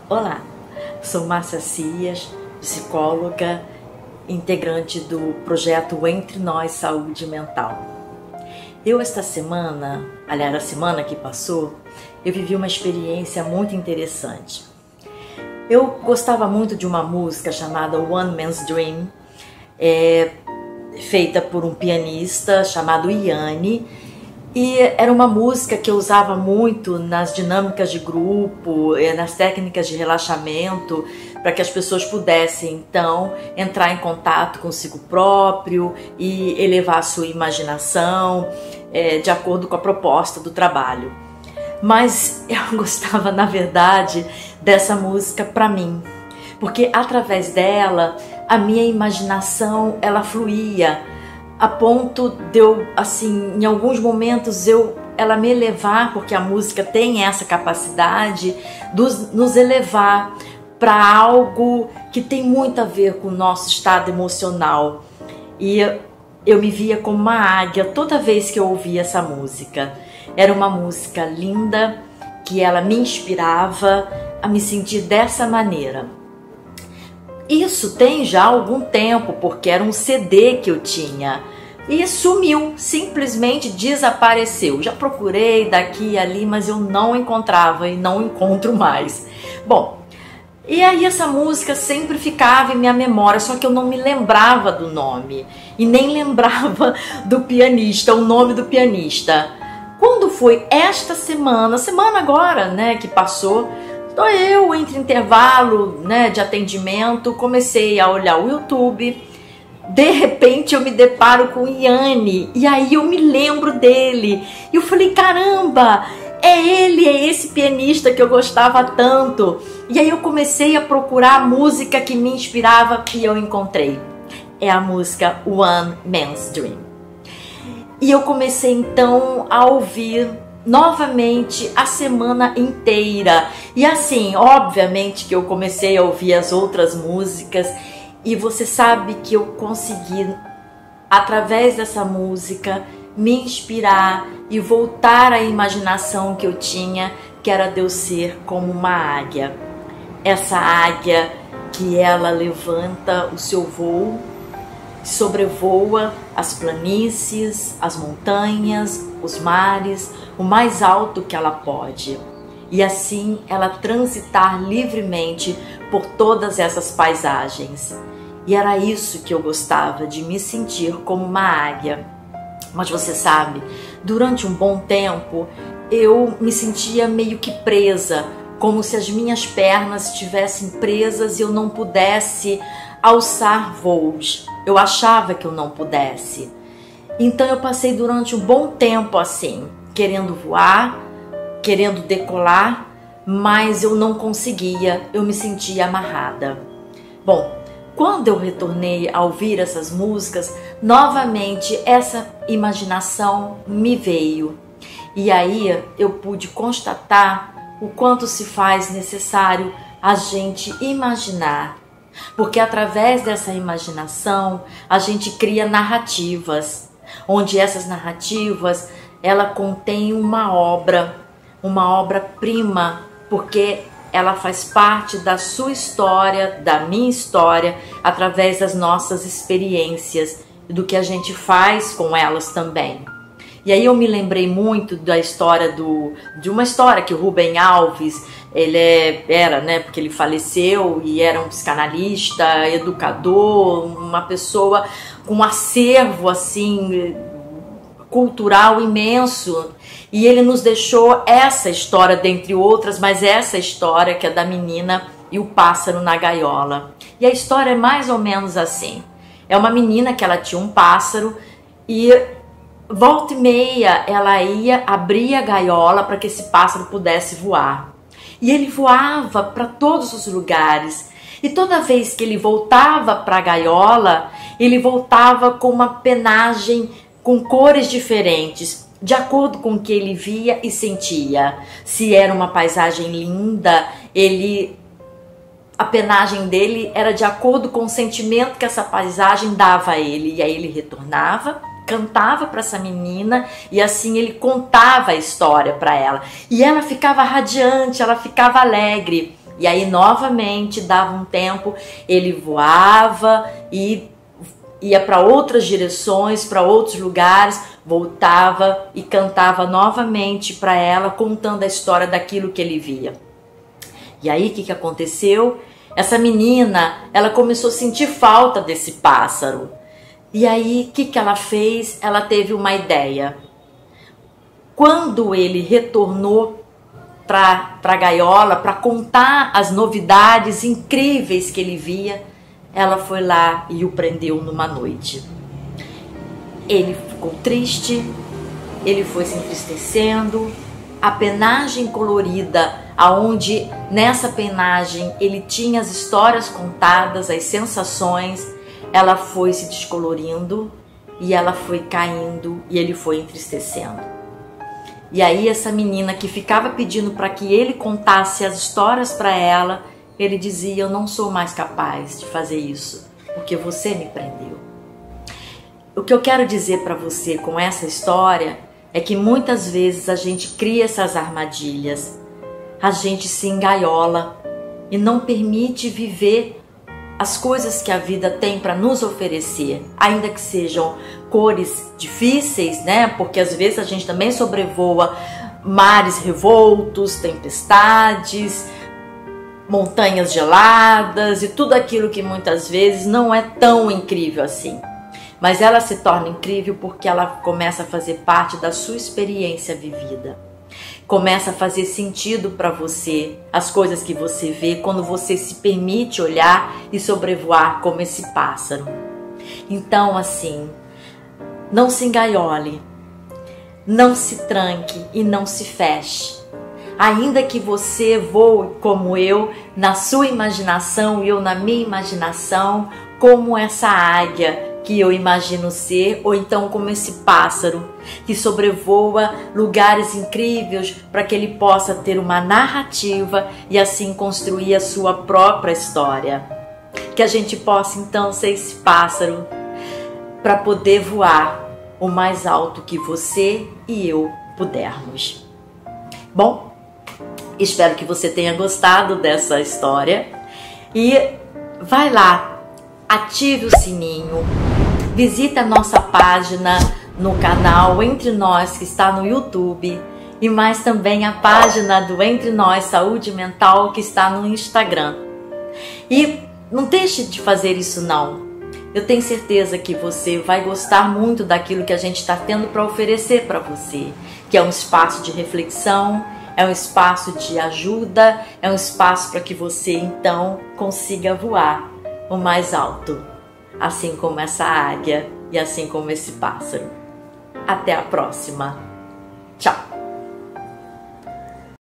Olá, sou Márcia Cias, psicóloga, integrante do projeto Entre Nós Saúde Mental. Esta semana, aliás, a semana que passou, eu vivi uma experiência muito interessante. Eu gostava muito de uma música chamada One Man's Dream, feita por um pianista chamado Yanni, e era uma música que eu usava muito nas dinâmicas de grupo, nas técnicas de relaxamento, para que as pessoas pudessem então entrar em contato consigo próprio e elevar a sua imaginação de acordo com a proposta do trabalho. Mas eu gostava, na verdade, dessa música para mim, porque através dela a minha imaginação ela fluía, a ponto de eu, assim, em alguns momentos ela me elevar, porque a música tem essa capacidade de nos elevar para algo que tem muito a ver com o nosso estado emocional. E eu me via como uma águia toda vez que eu ouvia essa música. Era uma música linda, que ela me inspirava a me sentir dessa maneira. Isso tem já algum tempo, porque era um CD que eu tinha e sumiu, simplesmente desapareceu. Já procurei daqui e ali, mas eu não encontrava e não encontro mais. Bom, e aí essa música sempre ficava em minha memória, só que eu não me lembrava do nome e nem lembrava do pianista, o nome do pianista. Quando foi esta semana agora, né, que passou, então eu, entre intervalo, né, de atendimento, comecei a olhar o YouTube. De repente eu me deparo com o Yanni e aí eu me lembro dele. E eu falei, caramba, é esse pianista que eu gostava tanto. E aí eu comecei a procurar a música que me inspirava e eu encontrei. É a música One Man's Dream. E eu comecei então a ouvir novamente a semana inteira. E assim, obviamente que eu comecei a ouvir as outras músicas e você sabe que eu consegui, através dessa música, me inspirar e voltar à imaginação que eu tinha, que era de eu ser como uma águia. Essa águia que ela levanta o seu voo, sobrevoa as planícies, as montanhas, os mares, o mais alto que ela pode. E assim ela transitar livremente por todas essas paisagens. E era isso que eu gostava, de me sentir como uma águia. Mas você sabe, durante um bom tempo eu me sentia meio que presa, como se as minhas pernas estivessem presas e eu não pudesse alçar voos. Eu achava que eu não pudesse. Então eu passei durante um bom tempo assim, querendo voar, querendo decolar, mas eu não conseguia, eu me sentia amarrada. Bom, quando eu retornei a ouvir essas músicas, novamente essa imaginação me veio. E aí eu pude constatar o quanto se faz necessário a gente imaginar. Porque através dessa imaginação a gente cria narrativas, onde essas narrativas ela contém uma obra-prima, porque ela faz parte da sua história, da minha história, através das nossas experiências, do que a gente faz com elas também. E aí eu me lembrei muito da história de uma história que o Rubem Alves, era, né, porque ele faleceu e era um psicanalista, educador, uma pessoa com um acervo assim cultural imenso, e ele nos deixou essa história, dentre outras, mas essa história que é da menina e o pássaro na gaiola. E a história é mais ou menos assim. É uma menina que ela tinha um pássaro e volta e meia ela ia abrir a gaiola para que esse pássaro pudesse voar. E ele voava para todos os lugares. E toda vez que ele voltava para a gaiola, ele voltava com uma penagem com cores diferentes, de acordo com o que ele via e sentia. Se era uma paisagem linda, a penagem dele era de acordo com o sentimento que essa paisagem dava a ele. E aí ele retornava, cantava para essa menina e assim ele contava a história para ela. E ela ficava radiante, ela ficava alegre. E aí novamente dava um tempo, ele voava e ia para outras direções, para outros lugares, voltava e cantava novamente para ela, contando a história daquilo que ele via. E aí o que aconteceu? Essa menina, ela começou a sentir falta desse pássaro. E aí o que ela fez? Ela teve uma ideia. Quando ele retornou para a gaiola para contar as novidades incríveis que ele via, ela foi lá e o prendeu numa noite. Ele ficou triste, ele foi se entristecendo. A penagem colorida, aonde nessa penagem ele tinha as histórias contadas, as sensações, ela foi se descolorindo e ela foi caindo e ele foi entristecendo. E aí essa menina que ficava pedindo para que ele contasse as histórias para ela, ele dizia: eu não sou mais capaz de fazer isso, porque você me prendeu. O que eu quero dizer para você com essa história é que muitas vezes a gente cria essas armadilhas, a gente se engaiola e não permite viver as coisas que a vida tem para nos oferecer, ainda que sejam cores difíceis, né? Porque às vezes a gente também sobrevoa mares revoltos, tempestades, montanhas geladas e tudo aquilo que muitas vezes não é tão incrível assim. Mas ela se torna incrível porque ela começa a fazer parte da sua experiência vivida. Começa a fazer sentido para você as coisas que você vê quando você se permite olhar e sobrevoar como esse pássaro. Então, assim, não se engaiole, não se tranque e não se feche. Ainda que você voe como eu, na sua imaginação e eu na minha imaginação, como essa águia que eu imagino ser, ou então como esse pássaro que sobrevoa lugares incríveis para que ele possa ter uma narrativa e assim construir a sua própria história. Que a gente possa então ser esse pássaro para poder voar o mais alto que você e eu pudermos. Bom, espero que você tenha gostado dessa história e vai lá, ative o sininho, visite a nossa página no canal Entre Nós, que está no YouTube, e mais também a página do Entre Nós Saúde Mental, que está no Instagram. E não deixe de fazer isso não. Eu tenho certeza que você vai gostar muito daquilo que a gente está tendo para oferecer para você, que é um espaço de reflexão, é um espaço de ajuda, é um espaço para que você então consiga voar o mais alto, assim como essa águia e assim como esse pássaro. Até a próxima. Tchau!